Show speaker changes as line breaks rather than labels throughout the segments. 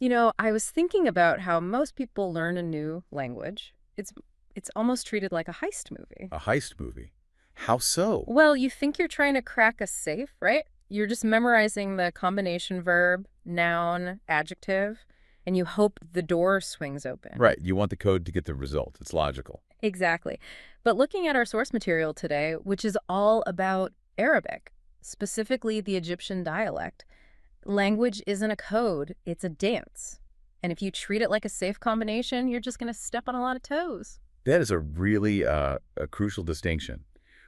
I was thinking about how most people learn a new language. It's almost treated like a heist movie.
A heist movie. How so?
Well, you think you're trying to crack a safe, right? You're just memorizing the combination verb, noun, adjective, and you hope the door swings open.
Right, you want the code to get the result. It's logical.
Exactly. But looking at our source material today, which is all about Arabic, specifically the Egyptian dialect, language isn't a code, it's a dance. And if you treat it like a safe combination, you're just going to step on a lot of toes.
That is a really a crucial distinction.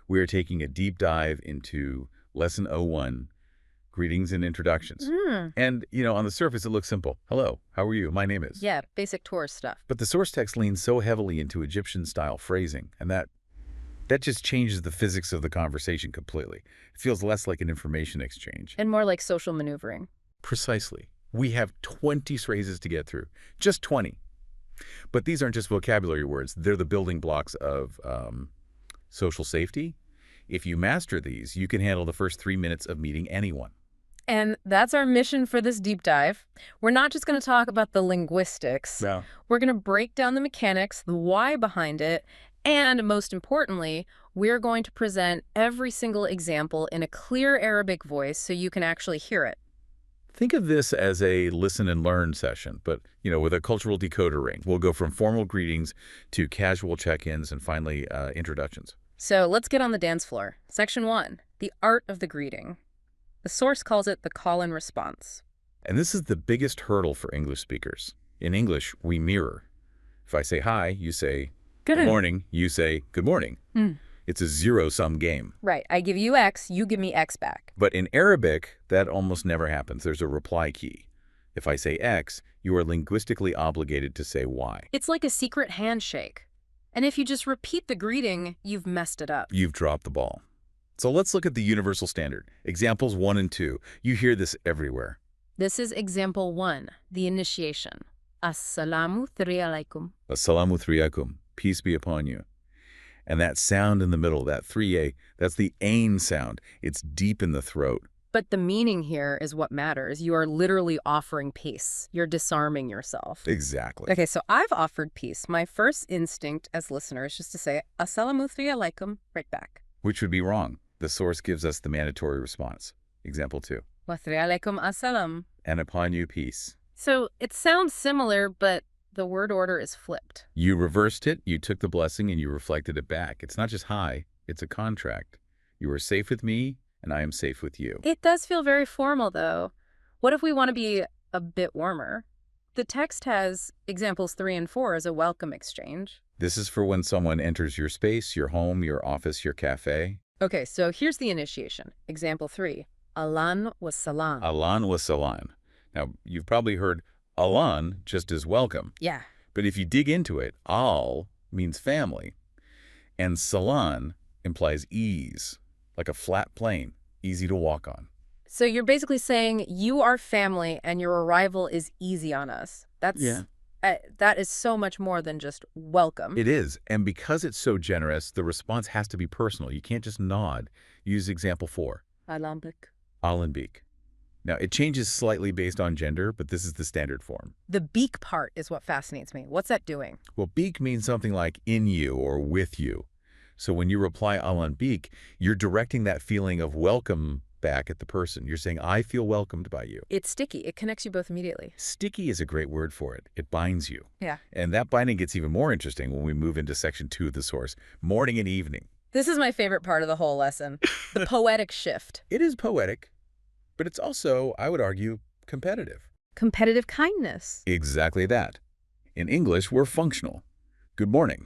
We are taking a deep dive into Lesson 01, Greetings and Introductions. And, on the surface, it looks simple. Hello, how are you? My name is.
Yeah, basic tourist stuff.
But the source text leans so heavily into Egyptian-style phrasing, and that just changes the physics of the conversation completely. It feels less like an information exchange.
And more like social maneuvering.
Precisely. We have 20 phrases to get through. Just 20. But these aren't just vocabulary words. They're the building blocks of social safety. If you master these, you can handle the first 3 minutes of meeting anyone.
And that's our mission for this deep dive. We're not just going to talk about the linguistics.
No.
We're going to break down the mechanics, the why behind it, and most importantly, we're going to present every single example in a clear Arabic voice so you can actually hear it.
Think of this as a listen and learn session, but, with a cultural decoder ring. We'll go from formal greetings to casual check-ins and finally introductions.
So let's get on the dance floor. Section 1, the art of the greeting. The source calls it the call and response.
And this is the biggest hurdle for English speakers. In English, we mirror. If I say hi, you say good morning, you say good morning. It's a zero-sum game.
Right. I give you X, you give me X back.
But in Arabic, that almost never happens. There's a reply key. If I say X, you are linguistically obligated to say Y.
It's like a secret handshake. And if you just repeat the greeting, you've messed it up.
You've dropped the ball. So let's look at the universal standard. Examples 1 and 2. You hear this everywhere.
This is example 1, the initiation. Assalamu alaikum.
Assalamu alaikum. Peace be upon you. And that sound in the middle, that 3A, that's the ain sound. It's deep in the throat.
But the meaning here is what matters. You are literally offering peace. You're disarming yourself.
Exactly.
Okay, so I've offered peace. My first instinct as listener is just to say, Assalamu alaikum, right back.
Which would be wrong. The source gives us the mandatory response. Example 2.
Wa alaikum assalam.
And upon you, peace.
So it sounds similar, but the word order is flipped.
You reversed it, you took the blessing, and you reflected it back. It's not just hi, it's a contract. You are safe with me, and I am safe with you.
It does feel very formal, though. What if we want to be a bit warmer? The text has examples 3 and 4 as a welcome exchange.
This is for when someone enters your space, your home, your office, your cafe.
Okay, so here's the initiation. Example 3. Ahlan wa salam.
Ahlan wa salam. Now, you've probably heard Ahlan just as welcome.
Yeah.
But if you dig into it, al means family, and salam implies ease, like a flat plane, easy to walk on.
So you're basically saying you are family and your arrival is easy on us. That is so much more than just welcome.
It is, and because it's so generous, the response has to be personal. You can't just nod. Use example 4.
Ahlan bik.
Ahlan bik. Now, it changes slightly based on gender, but this is the standard form.
The beak part is what fascinates me. What's that doing?
Well, beak means something like in you or with you. So when you reply ahlan bik, you're directing that feeling of welcome back at the person. You're saying, I feel welcomed by you.
It's sticky. It connects you both immediately.
Sticky is a great word for it. It binds you.
Yeah.
And that binding gets even more interesting when we move into section 2 of the source, morning and evening.
This is my favorite part of the whole lesson, the poetic shift.
It is poetic, but it's also, I would argue, competitive.
Competitive kindness.
Exactly that. In English, we're functional. Good morning.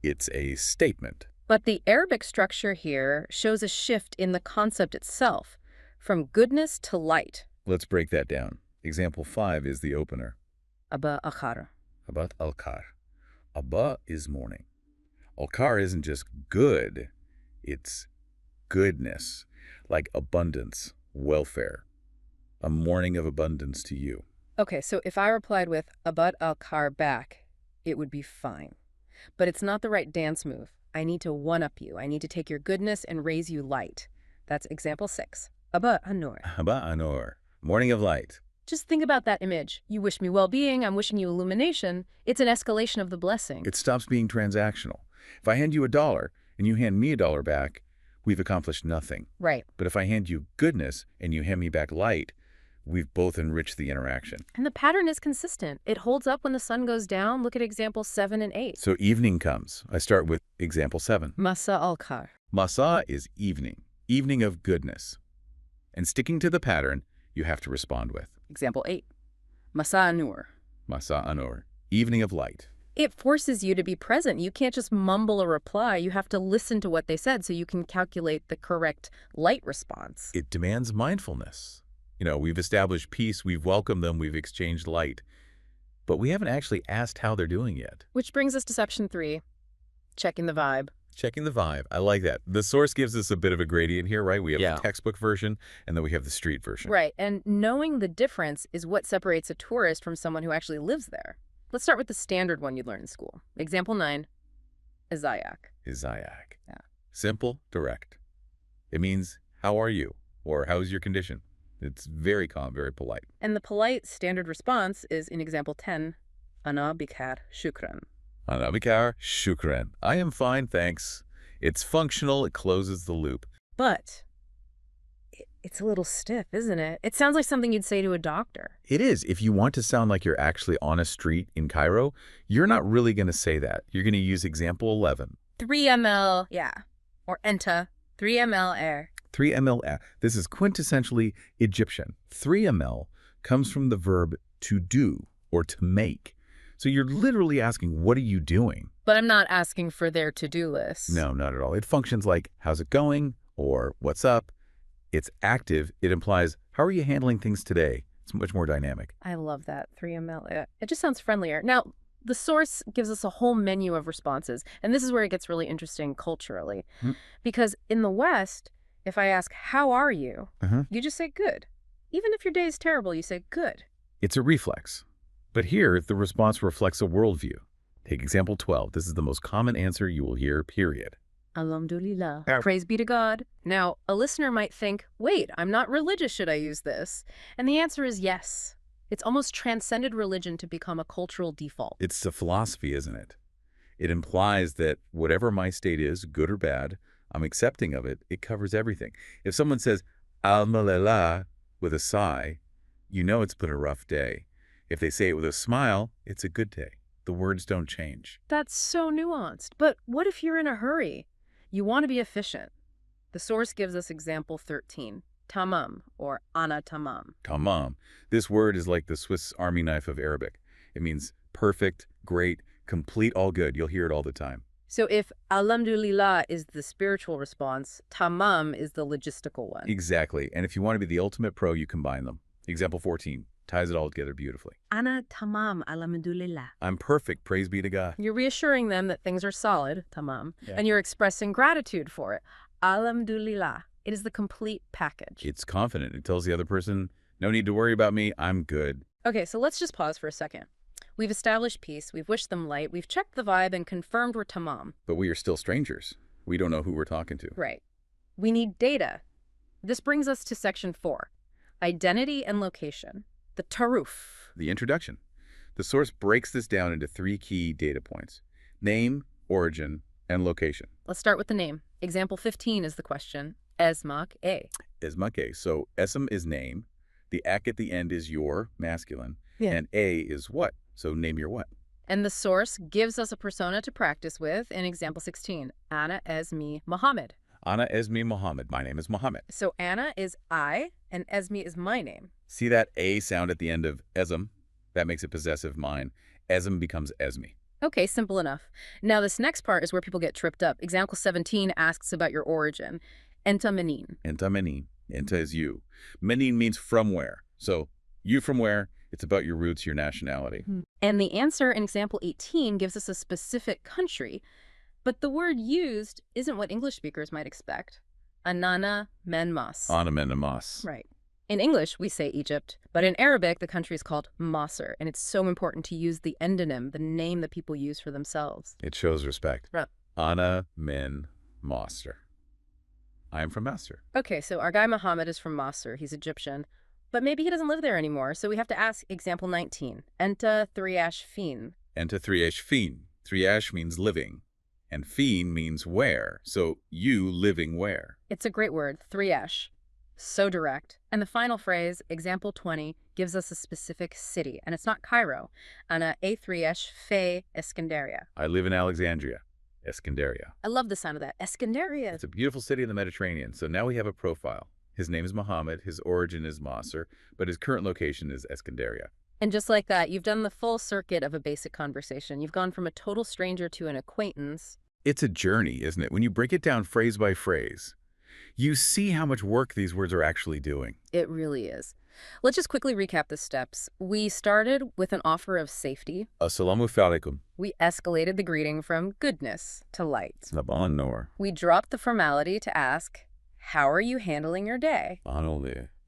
It's a statement.
But the Arabic structure here shows a shift in the concept itself, from goodness to light.
Let's break that down. Example 5 is the opener.
Aba akhar.
Abat al-kar. Aba is morning. Al-kar isn't just good, it's goodness, like abundance, welfare. A morning of abundance to you.
Okay, so if I replied with Abat al-kar back, it would be fine. But it's not the right dance move. I need to one-up you. I need to take your goodness and raise you light. That's example 6. Aba an-nur.
Aba anor. Morning of light.
Just think about that image. You wish me well-being, I'm wishing you illumination. It's an escalation of the blessing.
It stops being transactional. If I hand you $1 and you hand me $1 back, we've accomplished nothing.
Right.
But if I hand you goodness and you hand me back light, we've both enriched the interaction.
And the pattern is consistent. It holds up when the sun goes down. Look at examples 7 and 8.
So evening comes. I start with example 7.
Masa al-Kar.
Masa is evening, evening of goodness. And sticking to the pattern, you have to respond with
Example 8. Masa Nur.
Masa Anur, evening of light.
It forces you to be present. You can't just mumble a reply. You have to listen to what they said so you can calculate the correct light response.
It demands mindfulness. We've established peace, we've welcomed them, we've exchanged light. But we haven't actually asked how they're doing yet.
Which brings us to section 3, checking the vibe.
Checking the vibe. I like that. The source gives us a bit of a gradient here, right? We have the textbook version, and then we have the street version.
Right, and knowing the difference is what separates a tourist from someone who actually lives there. Let's start with the standard one you learn in school. Example 9, Izayak.
Izayak.
Yeah.
Simple, direct. It means, how are you? Or how's your condition? It's very calm, very polite.
And the polite standard response is in example 10, Ana bikar shukran.
Ana bikar shukran. I am fine, thanks. It's functional, it closes the loop.
But it's a little stiff, isn't it? It sounds like something you'd say to a doctor.
It is. If you want to sound like you're actually on a street in Cairo, you're not really going to say that. You're going to use example 11.
3 ml, yeah. Or enta, 3 ml air.
3 ml. This is quintessentially Egyptian. 3 ml comes from the verb to do or to make. So you're literally asking, what are you doing?
But I'm not asking for their to-do list.
No, not at all. It functions like, how's it going? Or what's up? It's active. It implies, how are you handling things today? It's much more dynamic.
I love that, 3 ml. It just sounds friendlier. Now, the source gives us a whole menu of responses. And this is where it gets really interesting culturally. Because in the West, if I ask, how are you? You just say good. Even if your day is terrible, you say good.
It's a reflex. But here, the response reflects a worldview. Take example 12. This is the most common answer you will hear, period.
Alhamdulillah. Praise be to God. Now, a listener might think, wait, I'm not religious, should I use this? And the answer is yes. It's almost transcended religion to become a cultural default.
It's a philosophy, isn't it? It implies that whatever my state is, good or bad, I'm accepting of it. It covers everything. If someone says, Alhamdulillah, with a sigh, you know it's been a rough day. If they say it with a smile, it's a good day. The words don't change.
That's so nuanced. But what if you're in a hurry? You want to be efficient. The source gives us example 13, tamam, or ana tamam.
Tamam. This word is like the Swiss Army knife of Arabic. It means perfect, great, complete, all good. You'll hear it all the time.
So if alhamdulillah is the spiritual response, tamam is the logistical one.
Exactly. And if you want to be the ultimate pro, you combine them. Example 14 ties it all together beautifully.
Ana tamam, alhamdulillah.
I'm perfect, praise be to God.
You're reassuring them that things are solid, tamam, and you're expressing gratitude for it. Alhamdulillah. It is the complete package.
It's confident. It tells the other person, no need to worry about me, I'm good.
Okay, so let's just pause for a second. We've established peace, we've wished them light, we've checked the vibe and confirmed we're tamam.
But we are still strangers. We don't know who we're talking to.
Right. We need data. This brings us to section 4, identity and location. The taruf.
The introduction. The source breaks this down into 3 key data points: name, origin, and location.
Let's start with the name. Example 15 is the question. Esmak A.
Esmak A. So esm is name. The ak at the end is your, masculine.
Yeah.
And A is what. So name your what.
And the source gives us a persona to practice with in example 16. Ana Esmi Muhammad.
Ana Esmi Muhammad. My name is Muhammad.
So Ana is I, and Esmi is my name.
See that A sound at the end of esm? That makes it possessive mine. Esm becomes Esmi.
Okay, simple enough. Now this next part is where people get tripped up. Example 17 asks about your origin. Enta menin.
Enta menin. Enta is you. Menin means from where. So you from where? It's about your roots, your nationality.
And the answer in example 18 gives us a specific country. But the word used isn't what English speakers might expect. Anana men mas.
Ana men mas.
Right. In English, we say Egypt, but in Arabic, the country is called Masr, and it's so important to use the endonym, the name that people use for themselves.
It shows respect.
Right.
Ana men Masr. I am from Masr.
Okay, so our guy Muhammad is from Masr. He's Egyptian. But maybe he doesn't live there anymore, so we have to ask example 19. Enta thriash fin.
Enta thriash fin. Thriash means living, and fin means where. So you living where?
It's a great word, thriash. So direct. And the final phrase, example 20, gives us a specific city, and it's not Cairo. Ana e thriash fe Escandaria.
I live in Alexandria, Escandaria.
I love the sound of that. Escandaria.
It's a beautiful city in the Mediterranean, so now we have a profile. His name is Muhammad, his origin is Masr, but his current location is Escandaria.
And just like that, you've done the full circuit of a basic conversation. You've gone from a total stranger to an acquaintance.
It's a journey, isn't it? When you break it down phrase by phrase, you see how much work these words are actually doing.
It really is. Let's just quickly recap the steps. We started with an offer of safety.
Assalamu alaikum.
We escalated the greeting from goodness to light.
Laban Nor.
We dropped the formality to ask, how are you handling your day?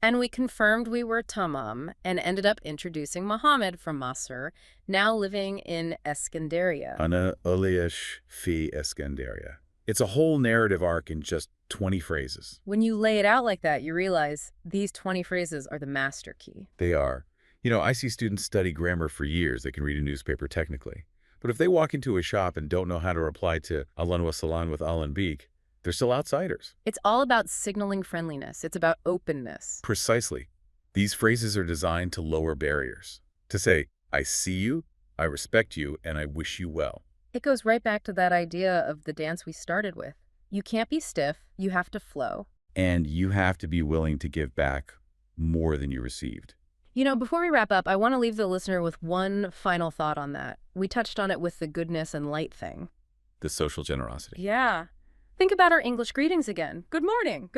And we confirmed we were tamam and ended up introducing Muhammad from Masr, now living in Escandaria.
Ana Uliash fi Escandaria. It's a whole narrative arc in just 20 phrases.
When you lay it out like that, you realize these 20 phrases are the master key.
They are. You know, I see students study grammar for years. They can read a newspaper technically. But if they walk into a shop and don't know how to reply to Ahlan wa Salan with Ahlan Beek, they're still outsiders.
It's all about signaling friendliness. It's about openness.
Precisely. These phrases are designed to lower barriers. To say, I see you, I respect you, and I wish you well.
It goes right back to that idea of the dance we started with. You can't be stiff, you have to flow.
And you have to be willing to give back more than you received.
You know, before we wrap up, I want to leave the listener with one final thought on that. We touched on it with the goodness and light thing.
The social generosity.
Yeah. Think about our English greetings again. Good morning,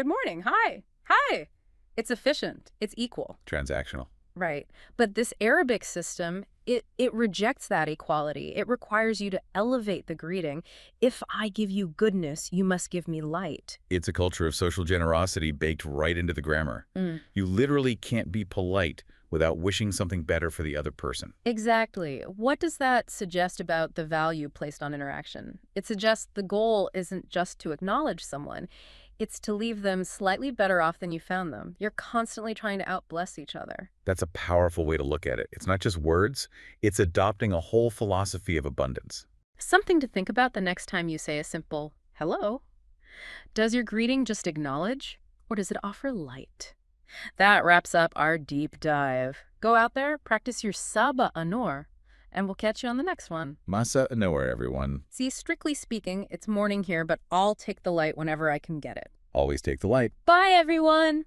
hi, hi. It's efficient, it's equal.
Transactional.
Right. But this Arabic system, it rejects that equality. It requires you to elevate the greeting. If I give you goodness, you must give me light.
It's a culture of social generosity baked right into the grammar. You literally can't be polite without wishing something better for the other person.
Exactly. What does that suggest about the value placed on interaction? It suggests the goal isn't just to acknowledge someone. It's to leave them slightly better off than you found them. You're constantly trying to outbless each other.
That's a powerful way to look at it. It's not just words, it's adopting a whole philosophy of abundance.
Something to think about the next time you say a simple hello. Does your greeting just acknowledge, or does it offer light? That wraps up our deep dive. Go out there, practice your Saba Anor, and we'll catch you on the next one.
Masa Anor, everyone.
See, strictly speaking, it's morning here, but I'll take the light whenever I can get it.
Always take the light.
Bye, everyone!